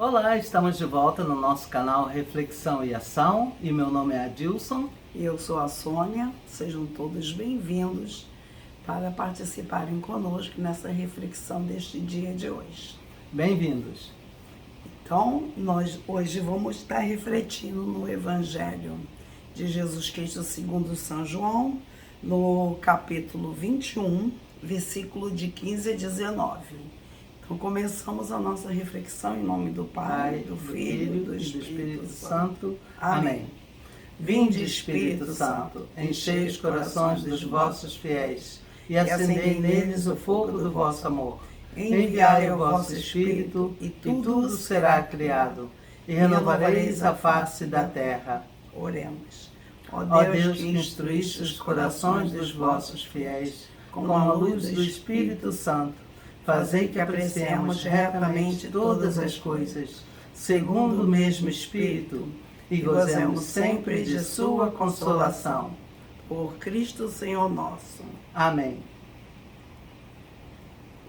Olá, estamos de volta no nosso canal Reflexão e Ação e meu nome é Adilson. E eu sou a Sônia, sejam todos bem-vindos para participarem conosco nessa reflexão deste dia de hoje. Bem-vindos. Então, nós hoje vamos estar refletindo no Evangelho de Jesus Cristo segundo São João, no capítulo 21, versículo de 15 a 19. Então, começamos a nossa reflexão em nome do Pai, do Filho e do Espírito Santo. Amém. Vinde, Espírito Santo, enchei os corações dos vossos fiéis e acendei neles o fogo do vosso amor. Enviai o vosso Espírito e tudo será criado, e renovareis a face da terra. Oremos. Ó Deus, que instruíste os corações dos vossos fiéis com a luz do Espírito Santo, fazei que apreciemos retamente todas as coisas, segundo o mesmo Espírito, e gozemos sempre de sua consolação. Por Cristo Senhor nosso. Amém.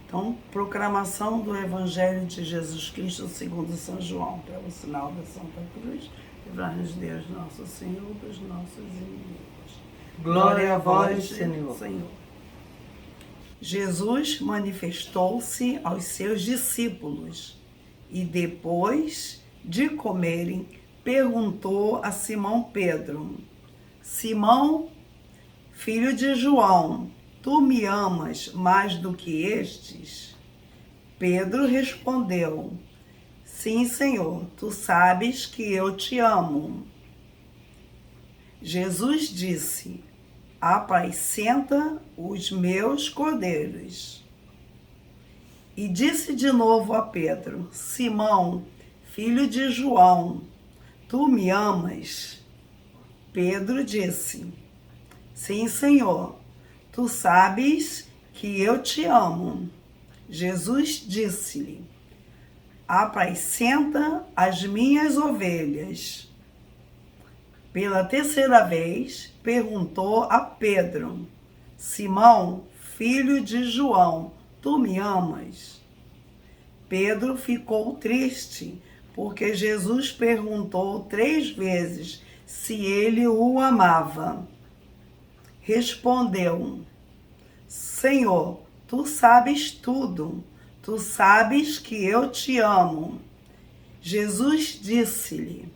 Então, proclamação do Evangelho de Jesus Cristo segundo São João, pelo sinal da Santa Cruz, livrai-nos Deus nosso Senhor dos nossos inimigos. Glória a vós, Senhor. Jesus manifestou-se aos seus discípulos e depois de comerem, perguntou a Simão Pedro: Simão, filho de João, tu me amas mais do que estes? Pedro respondeu: Sim, Senhor, tu sabes que eu te amo. Jesus disse: Apacenta os meus cordeiros. E disse de novo a Pedro: Simão, filho de João, tu me amas? Pedro disse: Sim, Senhor, tu sabes que eu te amo. Jesus disse-lhe: Apacenta as minhas ovelhas. Pela terceira vez, perguntou a Pedro: Simão, filho de João, tu me amas? Pedro ficou triste, porque Jesus perguntou 3 vezes se ele o amava. Respondeu: Senhor, tu sabes tudo, tu sabes que eu te amo. Jesus disse-lhe: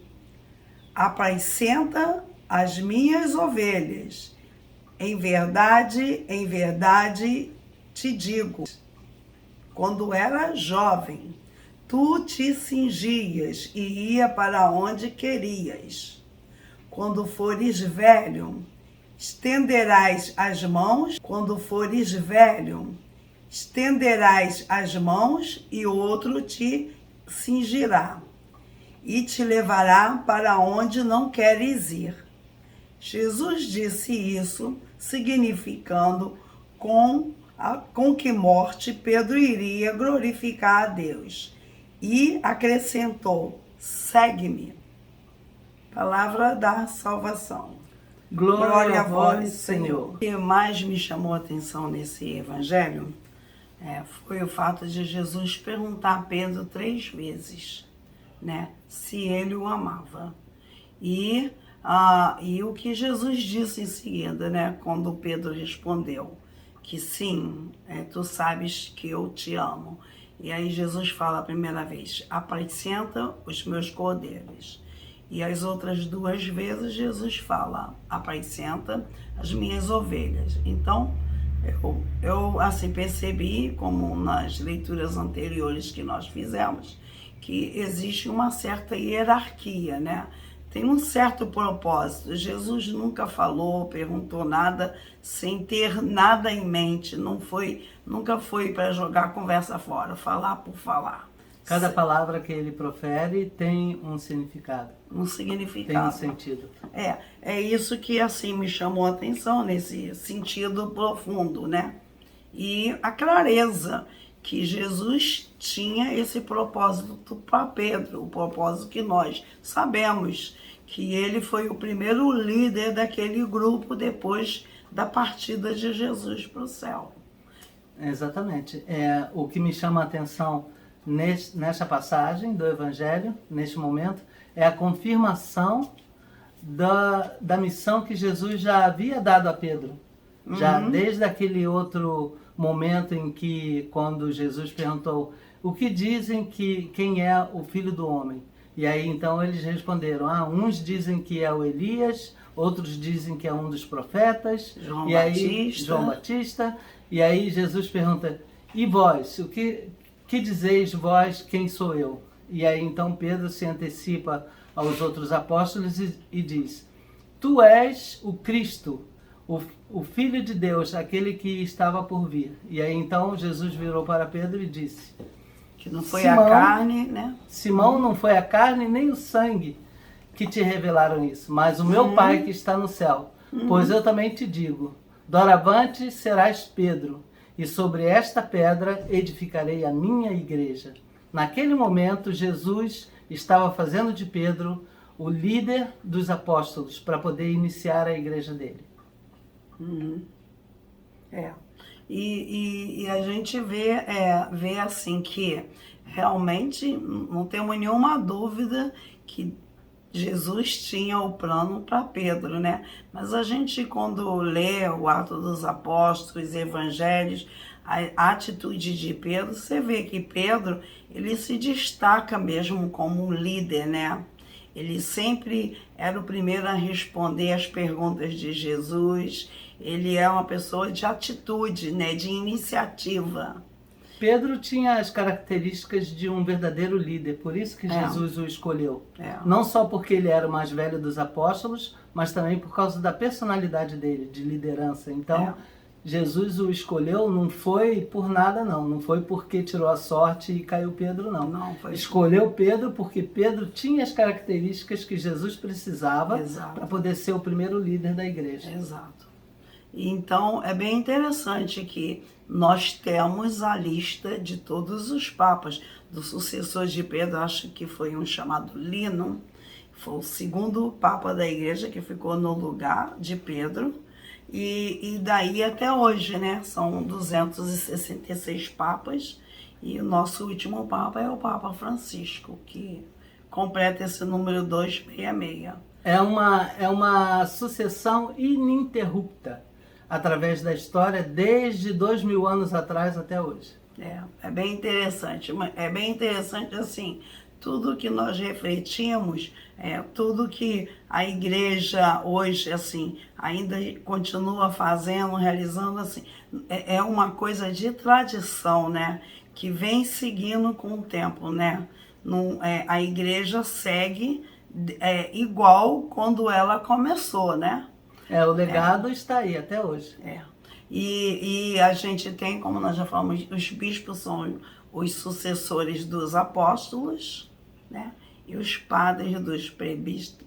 Apacenta as minhas ovelhas. Em verdade te digo, quando era jovem, tu te cingias e ia para onde querias. Quando fores velho, estenderás as mãos. Quando fores velho, estenderás as mãos e outro te cingirá e te levará para onde não queres ir. Jesus disse isso, significando com que morte Pedro iria glorificar a Deus. E acrescentou: segue-me. Palavra da salvação. Glória a vós, Senhor. O que mais me chamou a atenção nesse evangelho foi o fato de Jesus perguntar a Pedro 3 vezes, se ele o amava. E o que Jesus disse em seguida, quando Pedro respondeu que sim, tu sabes que eu te amo. E aí Jesus fala a primeira vez: apacenta os meus cordeiros. E as outras 2 vezes Jesus fala: apacenta as minhas ovelhas. Então, eu assim percebi, como nas leituras anteriores que nós fizemos, que existe uma certa hierarquia, Tem um certo propósito. Jesus nunca falou, perguntou nada sem ter nada em mente. Nunca foi para jogar a conversa fora, falar por falar. Cada palavra que ele profere tem um significado. Um significado. Tem um sentido. É isso que assim me chamou a atenção, nesse sentido profundo, E a clareza que Jesus tinha esse propósito para Pedro, o propósito que nós sabemos, que ele foi o primeiro líder daquele grupo depois da partida de Jesus para o céu. Exatamente. O que me chama a atenção nesta passagem do Evangelho, neste momento, é a confirmação da missão que Jesus já havia dado a Pedro. Já desde aquele outro momento em que, quando Jesus perguntou: o que dizem que quem é o Filho do Homem? E aí então eles responderam: uns dizem que é o Elias, outros dizem que é um dos profetas, João Batista. E aí Jesus pergunta: e vós, o que dizeis vós, quem sou eu? E aí então Pedro se antecipa aos outros apóstolos e diz: tu és o Cristo, o Filho de Deus, aquele que estava por vir. E aí então Jesus virou para Pedro e disse: que não foi Simão, a carne, né? Simão, não foi a carne nem o sangue que te revelaram isso, mas o meu Pai que está no céu. Pois eu também te digo: doravante serás Pedro, e sobre esta pedra edificarei a minha igreja. Naquele momento, Jesus estava fazendo de Pedro o líder dos apóstolos para poder iniciar a igreja dele. E a gente vê assim que realmente não temos nenhuma dúvida que Jesus tinha o plano para Pedro, né? Mas a gente, quando lê o Atos dos Apóstolos, Evangelhos, a atitude de Pedro, você vê que Pedro, ele se destaca mesmo como um líder, né? Ele sempre era o primeiro a responder as perguntas de Jesus. Ele é uma pessoa de atitude, né? De iniciativa. Pedro tinha as características de um verdadeiro líder, por isso que Jesus o escolheu. Não só porque ele era o mais velho dos apóstolos, mas também por causa da personalidade dele, de liderança. Então, Jesus o escolheu, não foi por nada não foi porque tirou a sorte e caiu Pedro não. Escolheu Pedro porque Pedro tinha as características que Jesus precisava para poder ser o primeiro líder da igreja. Exato. Então, é bem interessante que nós temos a lista de todos os papas. Do sucessor de Pedro, acho que foi um chamado Lino, foi o segundo papa da igreja que ficou no lugar de Pedro. E daí até hoje, né? São 266 papas e o nosso último papa é o Papa Francisco, que completa esse número 266. É uma sucessão ininterrupta através da história, desde 2000 anos atrás até hoje. É bem interessante. É bem interessante, assim, tudo que nós refletimos, tudo que a igreja hoje, assim, ainda continua fazendo, realizando, assim, é uma coisa de tradição, né? Que vem seguindo com o tempo, né? A igreja segue igual quando ela começou, né? O legado está aí até hoje. E a gente tem, como nós já falamos, os bispos são os sucessores dos apóstolos, né? E os padres dos presbíteros.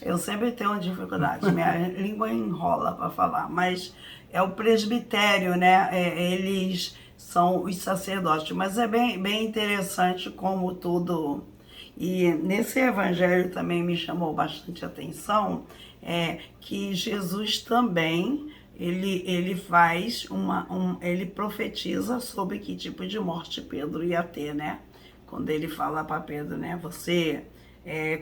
Eu sempre tenho dificuldade, minha língua enrola para falar, mas é o presbitério, né? Eles são os sacerdotes, mas é bem interessante como tudo. E nesse evangelho também me chamou bastante atenção que Jesus também ele faz ele profetiza sobre que tipo de morte Pedro ia ter, né? Quando ele fala para Pedro, né? Você,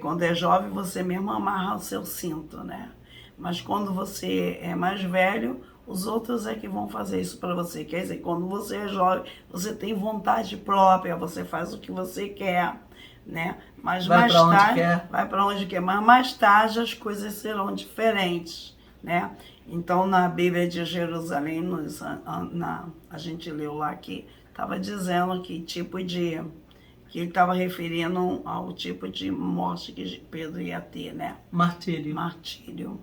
quando é jovem, você mesmo amarra o seu cinto, né? Mas quando você é mais velho, os outros é que vão fazer isso para você. Quer dizer, quando você é jovem, você tem vontade própria, você faz o que você quer, né? Mas mais tarde, vai para onde quer, mas mais tarde as coisas serão diferentes, né? Então, na Bíblia de Jerusalém, a gente leu lá que estava dizendo que ele estava referindo ao tipo de morte que Pedro ia ter, né? Martírio.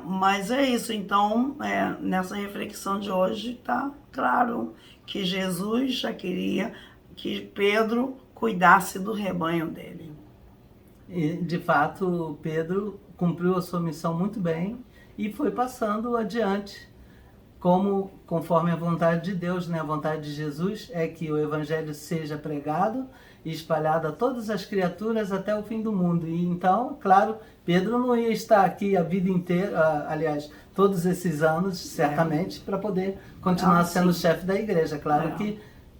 Mas é isso. Então, nessa reflexão de hoje, está claro que Jesus já queria que Pedro cuidasse do rebanho dele. E, de fato, Pedro cumpriu a sua missão muito bem e foi passando adiante, conforme a vontade de Deus, né? A vontade de Jesus é que o evangelho seja pregado e espalhado a todas as criaturas até o fim do mundo. E então, claro, Pedro não ia estar aqui a vida inteira, aliás, todos esses anos, certamente, para poder continuar sendo chefe da igreja. Claro que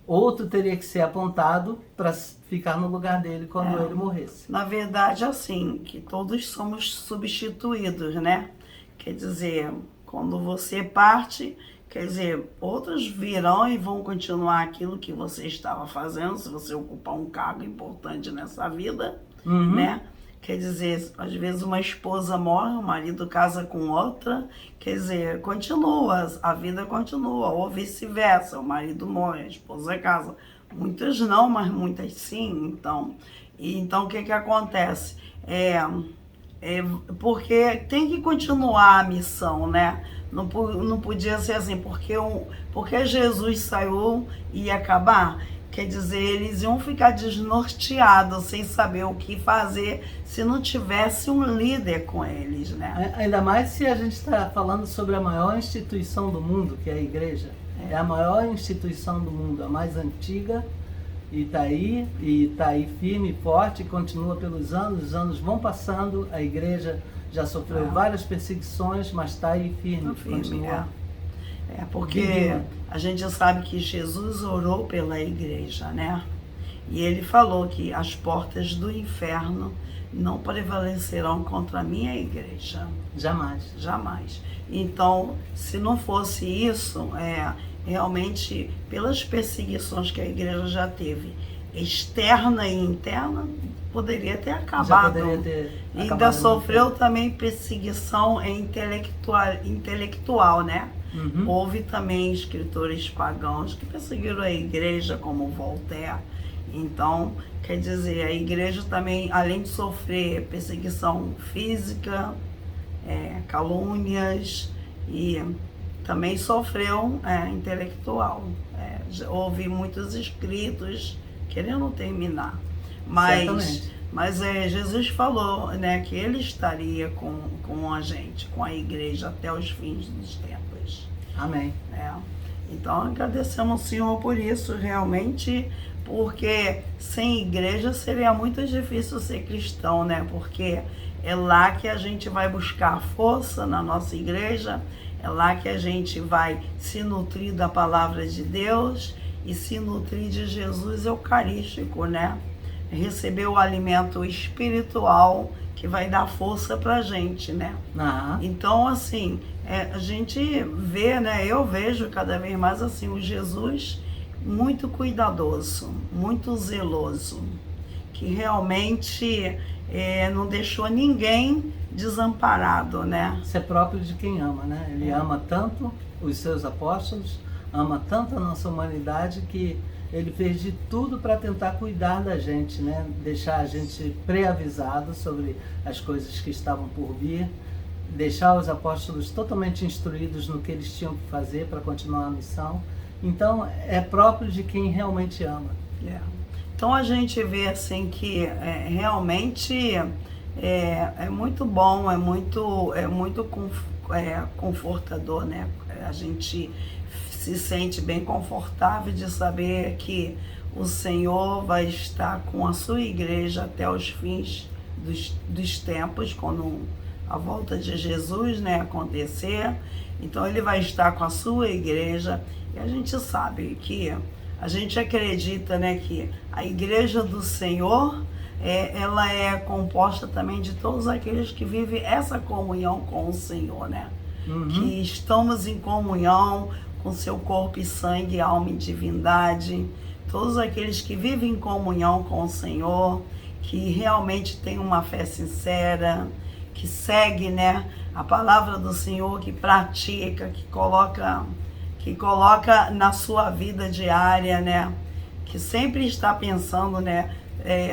outro teria que ser apontado para ficar no lugar dele quando ele morresse. Na verdade, assim, que todos somos substituídos, né? Quer dizer, quando você parte, quer dizer, outros virão e vão continuar aquilo que você estava fazendo, se você ocupar um cargo importante nessa vida, né? Quer dizer, às vezes uma esposa morre, o marido casa com outra, quer dizer, continua, a vida continua, ou vice-versa, o marido morre, a esposa casa. Muitas não, mas muitas sim, então o que acontece? Porque tem que continuar a missão, né? Não podia ser assim, porque Jesus saiu e ia acabar. Quer dizer, eles iam ficar desnorteados, sem saber o que fazer, se não tivesse um líder com eles, né? Ainda mais se a gente está falando sobre a maior instituição do mundo, que é a igreja. É a maior instituição do mundo, a mais antiga, e está aí firme e forte, e continua pelos anos, os anos vão passando, a igreja já sofreu várias perseguições, mas está aí firme, continua. Porque a gente sabe que Jesus orou pela igreja, né? E ele falou que as portas do inferno não prevalecerão contra a minha igreja. Jamais. Jamais. Então, se não fosse isso, realmente, pelas perseguições que a igreja já teve, externa e interna, poderia ter acabado. Ainda sofreu também perseguição intelectual, né? Houve também escritores pagãos que perseguiram a igreja, como Voltaire. Então, quer dizer, a igreja também, além de sofrer perseguição física, calúnias, e também sofreu intelectual. Houve muitos escritos querendo terminar. Mas Jesus falou, né, que ele estaria com a gente, com a igreja, até os fins dos tempos. Amém. Então, agradecemos ao Senhor por isso, realmente, porque sem igreja seria muito difícil ser cristão, né? Porque é lá que a gente vai buscar força, na nossa igreja, é lá que a gente vai se nutrir da palavra de Deus e se nutrir de Jesus eucarístico, né? Receber o alimento espiritual que vai dar força pra gente, né? Então, assim, a gente vê, né? Eu vejo cada vez mais assim o Jesus muito cuidadoso, muito zeloso, que realmente não deixou ninguém desamparado, né? Isso é próprio de quem ama, né? Ele ama tanto os seus apóstolos, ama tanto a nossa humanidade, que ele fez de tudo para tentar cuidar da gente, né? Deixar a gente pré-avisado sobre as coisas que estavam por vir, deixar os apóstolos totalmente instruídos no que eles tinham que fazer para continuar a missão. Então, é próprio de quem realmente ama. Então, a gente vê assim que realmente é muito bom, é muito confortador, né? A gente se sente bem confortável de saber que o Senhor vai estar com a sua igreja até os fins dos tempos, quando a volta de Jesus, né, acontecer. Então ele vai estar com a sua igreja, e a gente sabe que, a gente acredita, né, que a igreja do Senhor, ela é composta também de todos aqueles que vivem essa comunhão com o Senhor, né? Que estamos em comunhão com seu corpo e sangue, alma e divindade. Todos aqueles que vivem em comunhão com o Senhor, que realmente têm uma fé sincera, que segue, né, a palavra do Senhor, que pratica, que coloca na sua vida diária, né, que sempre está pensando, né,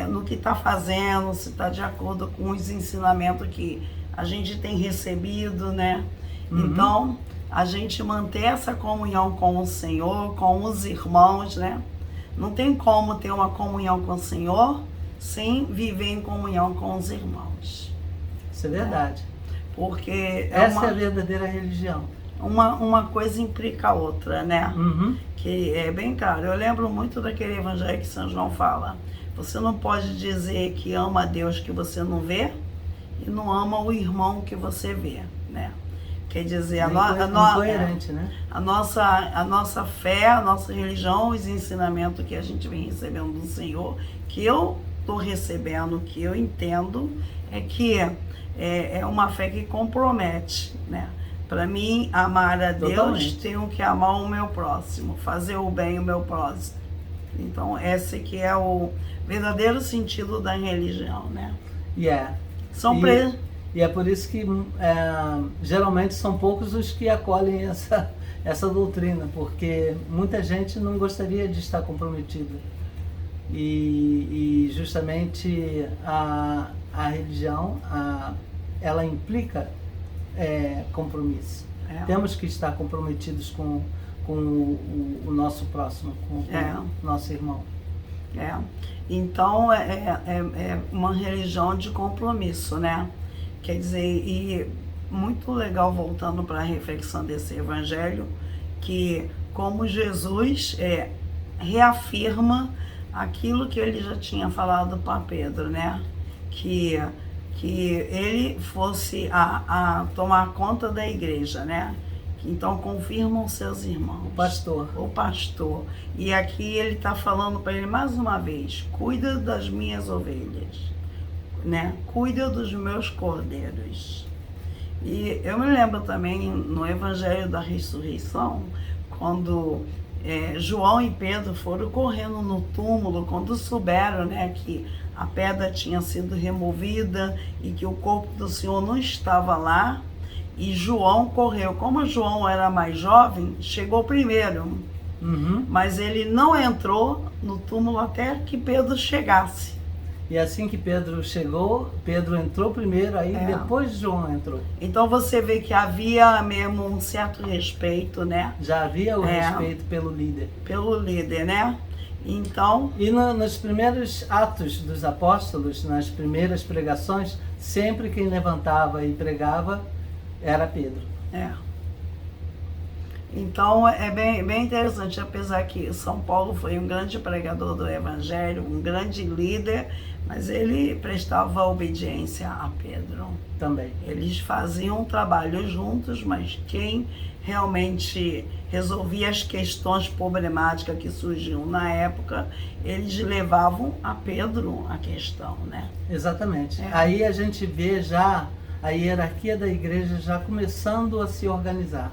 no que está fazendo, se está de acordo com os ensinamentos que a gente tem recebido, né? Então, a gente manter essa comunhão com o Senhor, com os irmãos, né? Não tem como ter uma comunhão com o Senhor sem viver em comunhão com os irmãos. Isso é verdade. Porque essa é a verdadeira religião. Uma coisa implica a outra, né? Que é bem claro. Eu lembro muito daquele evangelho que São João fala. Você não pode dizer que ama a Deus que você não vê e não ama o irmão que você vê, né? Quer dizer, incoerente, né? a nossa fé, a nossa religião, os ensinamentos que a gente vem recebendo do Senhor, que eu estou recebendo, que eu entendo, é que é uma fé que compromete, né? Para mim, amar a Deus, Totalmente. tenho que amar o meu próximo, fazer o bem ao meu próximo. Então, esse que é o verdadeiro sentido da religião, né? São E é por isso que geralmente são poucos os que acolhem essa doutrina, porque muita gente não gostaria de estar comprometida. E justamente a religião, ela implica compromisso. Temos que estar comprometidos com o nosso próximo, com o nosso irmão. Então, é uma religião de compromisso, né? Quer dizer, e muito legal, voltando para a reflexão desse evangelho, que como Jesus reafirma aquilo que ele já tinha falado para Pedro, né? Que ele fosse a tomar conta da igreja, né? Então confirmam seus irmãos. O pastor. E aqui ele está falando para ele mais uma vez: cuida das minhas ovelhas, né? Cuida dos meus cordeiros. E eu me lembro também no Evangelho da Ressurreição, quando João e Pedro foram correndo no túmulo, quando souberam, né, que a pedra tinha sido removida e que o corpo do Senhor não estava lá. E João correu. Como João era mais jovem, chegou primeiro. Mas ele não entrou no túmulo até que Pedro chegasse. E assim que Pedro chegou, Pedro entrou primeiro, aí depois João entrou. Então você vê que havia mesmo um certo respeito, né? Já havia o respeito pelo líder. Pelo líder, né? Então... E nos primeiros atos dos apóstolos, nas primeiras pregações, sempre quem levantava e pregava era Pedro. Então é bem interessante, apesar que São Paulo foi um grande pregador do Evangelho, um grande líder, mas ele prestava obediência a Pedro. Também. Eles faziam um trabalho juntos, mas quem realmente resolvia as questões problemáticas que surgiam na época, eles levavam a Pedro a questão, né? Exatamente. Aí a gente vê já a hierarquia da igreja já começando a se organizar.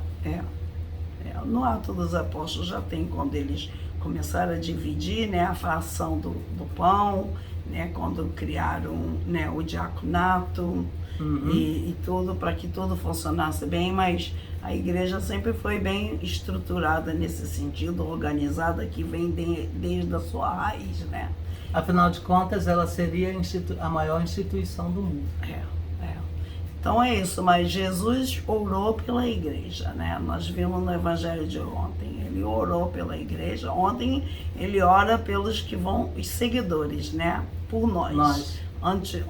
No Ato dos Apóstolos já tem quando eles começaram a dividir, né, a fração do pão, né, quando criaram, né, o diaconato e tudo, para que tudo funcionasse bem, mas a igreja sempre foi bem estruturada nesse sentido, organizada, que vem desde a sua raiz, né? Afinal de contas, ela seria a maior instituição do mundo. Então é isso, mas Jesus orou pela igreja, né? Nós vimos no evangelho de ontem, ele orou pela igreja. Ontem ele ora pelos que vão, os seguidores, né? Por nós. Antes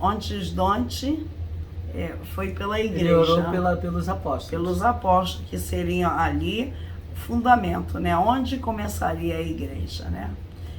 foi pela igreja. Ele orou pelos apóstolos. Pelos apóstolos, que seriam ali o fundamento, né? Onde começaria a igreja, né?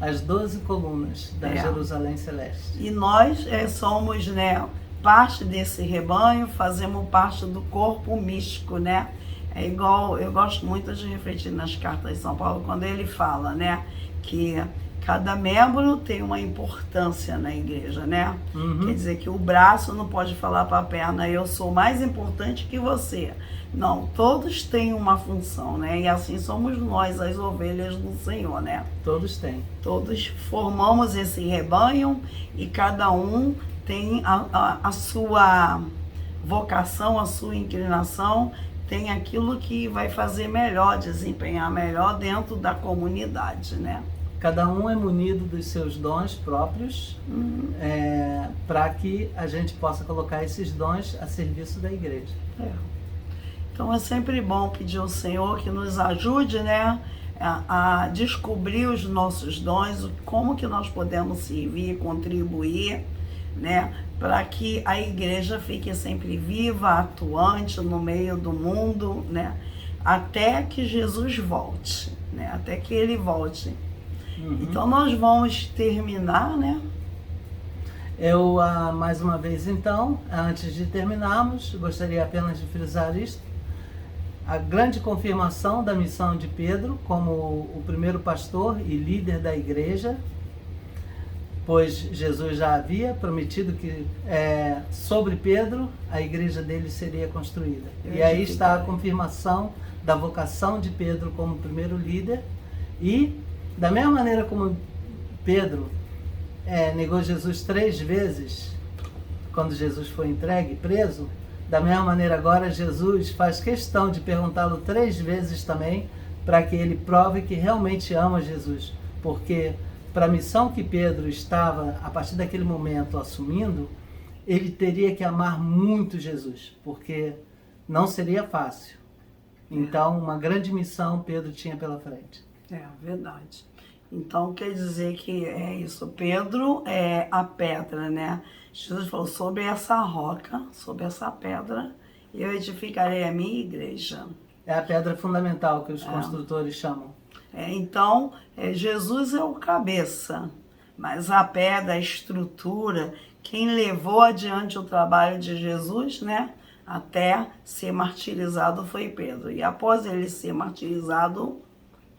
As 12 colunas da Jerusalém Celeste. E nós somos, né, parte desse rebanho, fazemos parte do corpo místico, né? É igual, eu gosto muito de refletir nas cartas de São Paulo, quando ele fala, né, que cada membro tem uma importância na igreja, né? Quer dizer que o braço não pode falar para a perna, eu sou mais importante que você. Não, todos têm uma função, né? E assim somos nós, as ovelhas do Senhor, né? Todos têm. Todos formamos esse rebanho e cada um tem a sua vocação, a sua inclinação, tem aquilo que vai fazer melhor, desempenhar melhor dentro da comunidade, né? Cada um é munido dos seus dons próprios, para que a gente possa colocar esses dons a serviço da igreja. Então é sempre bom pedir ao Senhor que nos ajude, né, a descobrir os nossos dons, como que nós podemos servir, contribuir, né, para que a igreja fique sempre viva, atuante no meio do mundo, né, até que Jesus volte, né, até que ele volte. Então nós vamos terminar, né? Eu, mais uma vez então, antes de terminarmos, gostaria apenas de frisar isto. a grande confirmação da missão de Pedro como o primeiro pastor e líder da igreja, pois Jesus já havia prometido que sobre Pedro a igreja dele seria construída. E aí está a confirmação da vocação de Pedro como primeiro líder. E da mesma maneira como Pedro negou Jesus 3 vezes, quando Jesus foi entregue, preso, da mesma maneira agora Jesus faz questão de perguntá-lo 3 vezes também, para que ele prove que realmente ama Jesus. Porque para a missão que Pedro estava, a partir daquele momento, assumindo, ele teria que amar muito Jesus, porque não seria fácil. Então, uma grande missão Pedro tinha pela frente. É verdade. Então, quer dizer que é isso. Pedro é a pedra, né? Jesus falou, sobre essa roca, sobre essa pedra, eu edificarei a minha igreja. É a pedra fundamental que os construtores chamam. Então, Jesus é o cabeça, mas a pedra, a estrutura, quem levou adiante o trabalho de Jesus, né? Até ser martirizado foi Pedro. E após ele ser martirizado,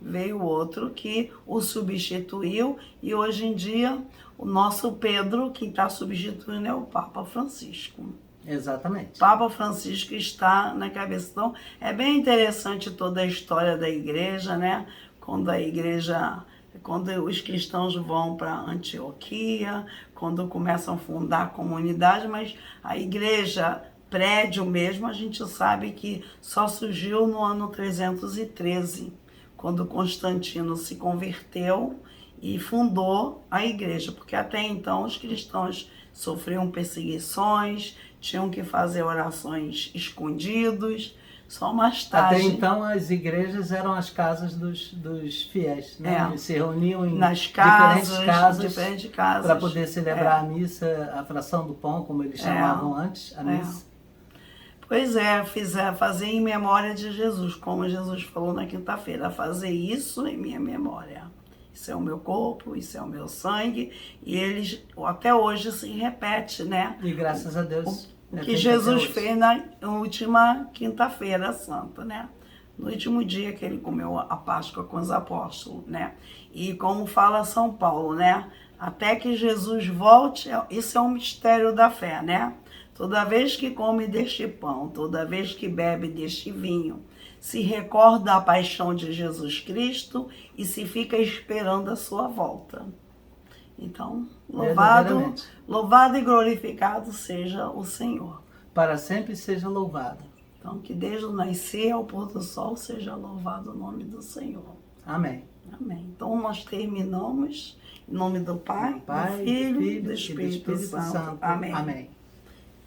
veio outro que o substituiu, e hoje em dia o nosso Pedro, quem está substituindo é o Papa Francisco. Exatamente. O Papa Francisco está na cabeça. Então, é bem interessante toda a história da igreja, né? Quando os cristãos vão para Antioquia, quando começam a fundar a comunidade, mas a igreja, prédio mesmo, a gente sabe que só surgiu no ano 313, quando Constantino se converteu e fundou a igreja, porque até então os cristãos sofriam perseguições, tinham que fazer orações escondidos, só mais tarde. Até então as igrejas eram as casas dos fiéis, né? Eles se reuniam em diferentes casas para poder celebrar a missa, a fração do pão, como eles chamavam antes, a missa. Pois é, fazer em memória de Jesus, como Jesus falou na quinta-feira, fazer isso em minha memória. Isso é o meu corpo, isso é o meu sangue, e eles até hoje se repete, né? E graças a Deus. O que Jesus fez na última quinta-feira santa, né? No último dia que ele comeu a Páscoa com os apóstolos, né? E como fala São Paulo, né? Até que Jesus volte, isso é um mistério da fé, né? Toda vez que come deste pão, toda vez que bebe deste vinho, se recorda da paixão de Jesus Cristo e se fica esperando a sua volta. Então, louvado e glorificado seja o Senhor. Para sempre seja louvado. Então, que desde o nascer ao pôr do sol seja louvado o nome do Senhor. Amém. Amém. Então, nós terminamos em nome do Pai, do Filho e do Espírito Santo. Amém. Amém.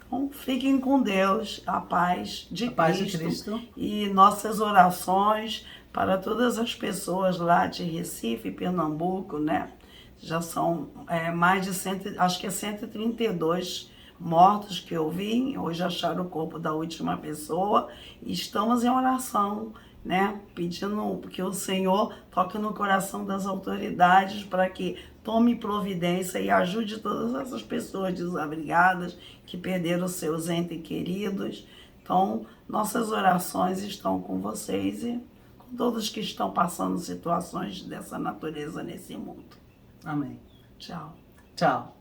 Então, fiquem com Deus, a paz de Cristo. E nossas orações para todas as pessoas lá de Recife, Pernambuco, né? Já são mais de 132 mortos que eu vi. Hoje acharam o corpo da última pessoa. E estamos em oração, né? Pedindo que o Senhor toque no coração das autoridades para que tome providência e ajude todas essas pessoas desabrigadas que perderam seus entes queridos. Então, nossas orações estão com vocês e com todos que estão passando situações dessa natureza nesse mundo. Amém. Tchau. Tchau.